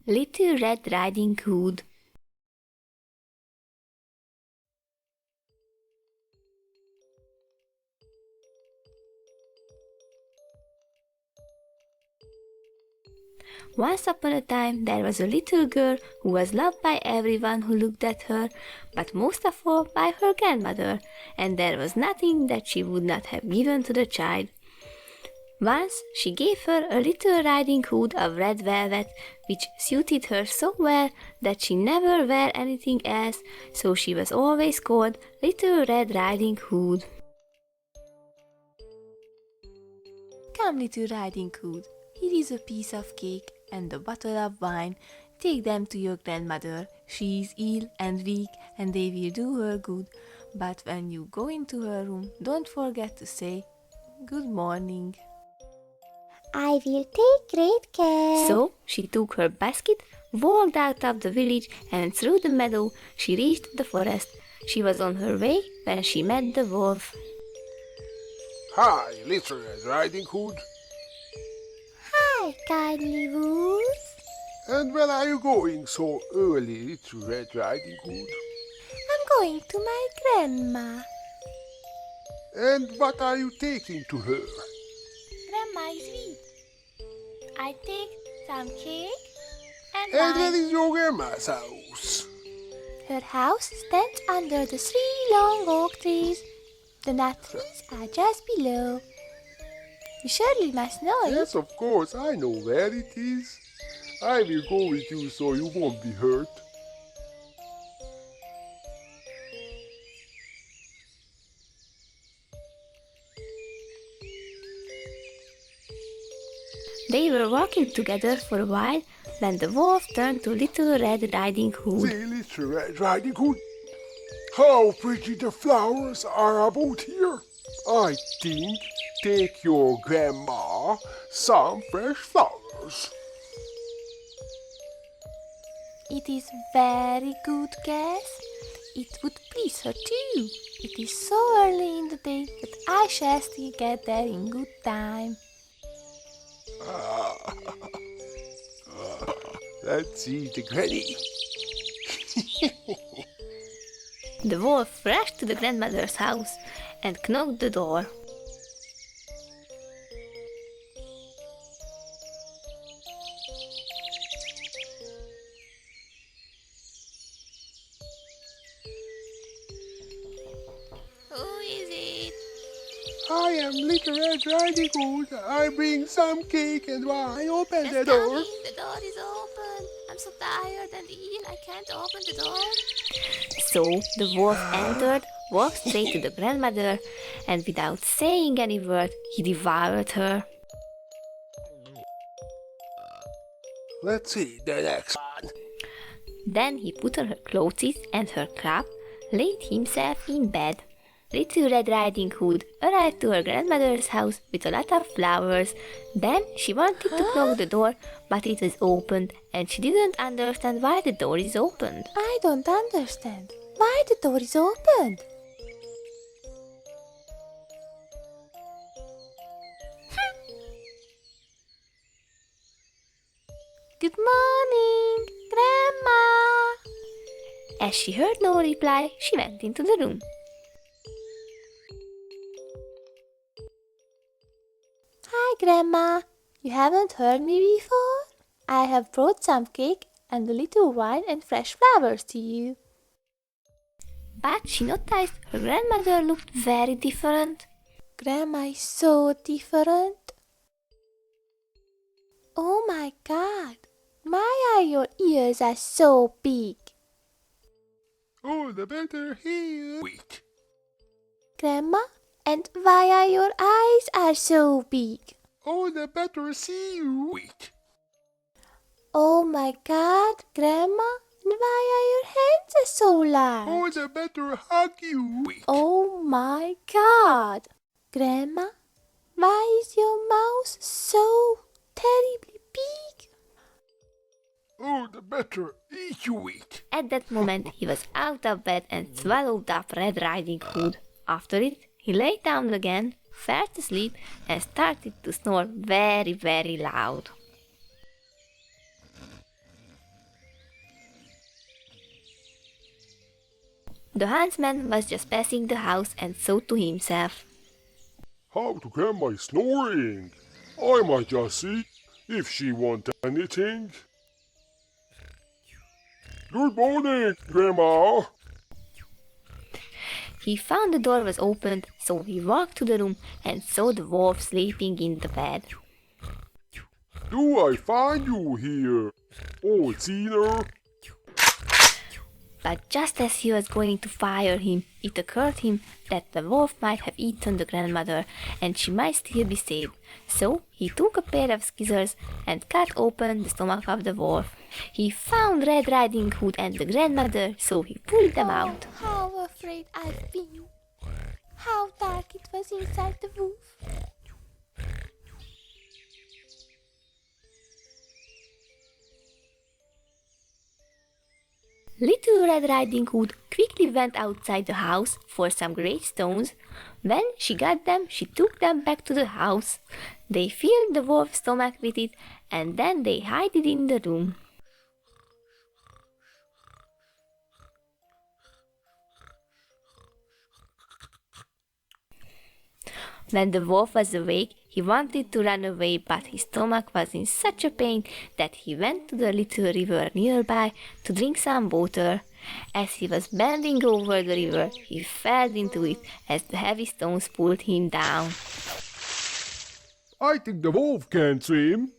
Little Red Riding Hood. Once upon a time there was a little girl who was loved by everyone who looked at her, but most of all by her grandmother, and there was nothing that she would not have given to the child. Once she gave her a little riding hood of red velvet, which suited her so well that she never wore anything else, so she was always called Little Red Riding Hood. Come, Little Riding Hood, here is a piece of cake and a bottle of wine. Take them to your grandmother. She is ill and weak, and they will do her good. But when you go into her room, don't forget to say, "Good morning." I will take great care. So she took her basket, walked out of the village, and through the meadow she reached the forest. She was on her way when she met the wolf. Hi, Little Red Riding Hood. Hi, kindly wolf. And where are you going so early, Little Red Riding Hood? I'm going to my grandma. And what are you taking to her? Grandma is weak. I take some cake and And wine. where is your grandma's house? Her house stands under the 3 long oak trees. The nut trees are just below. You surely must know it. Yes, of course, I know where it is. I will go with you so you won't be hurt. They were walking together for a while when the wolf turned to Little Red Riding Hood. See, Little Red Riding Hood, how pretty the flowers are about here. I think take your grandma some fresh flowers. It is very good guess. It would please her too. It is so early in the day that I shall still get there in good time. Let's see the granny. The wolf rushed to the grandmother's house and knocked the door. Who is it? I am Little Red Riding Hood. I bring some cake and wine. Open the Just door. come in, the door is open. I'm so tired and ill, I can't open the door. So the wolf entered, walked straight to the grandmother, and without saying any word, he devoured her. Let's see the next one. Then he put on her clothes and her cap, laid himself in bed. Little Red Riding Hood arrived to her grandmother's house with a lot of flowers. Then she wanted to knock the door, but it was opened, and she didn't understand why the door is opened. I don't understand. Why the door is opened? Good morning, Grandma. As she heard no reply, she went into the room. Hi, Grandma. You haven't heard me before? I have brought some cake and a little wine and fresh flowers to you. But she noticed her grandmother looked very different. Grandma is so different. Oh my God. Why are your ears are so big? Oh, the better here. Wait. Grandma, and why are your eyes are so big? Oh, the better see you. Wait. Oh my God, Grandma, and why are your hands are so large? Oh, the better hug you. Wait. Oh my God, Grandma, why is your mouth so terribly big? Oh, the better eat you. Wait. At that moment, he was out of bed and swallowed up Red Riding Hood. After it, he lay down again, fell asleep, and started to snore very, very loud. The huntsman was just passing the house and thought to himself, How to Grandma is snoring? I might just see if she wants anything. Good morning, Grandma. He found the door was opened, so he walked to the room and saw the wolf sleeping in the bed. Do I find you here, old sinner? But just as he was going to fire him, it occurred to him that the wolf might have eaten the grandmother and she might still be saved. So he took a pair of scissors and cut open the stomach of the wolf. He found Red Riding Hood and the grandmother, so he pulled them out. How afraid I've been. How dark it was inside the wolf. Little Red Riding Hood quickly went outside the house for some great stones. When she got them, she took them back to the house. They filled the wolf's stomach with it, and then they hid it in the room. When the wolf was awake, he wanted to run away, but his stomach was in such a pain that he went to the little river nearby to drink some water. As he was bending over the river, he fell into it as the heavy stones pulled him down. I think the wolf can swim.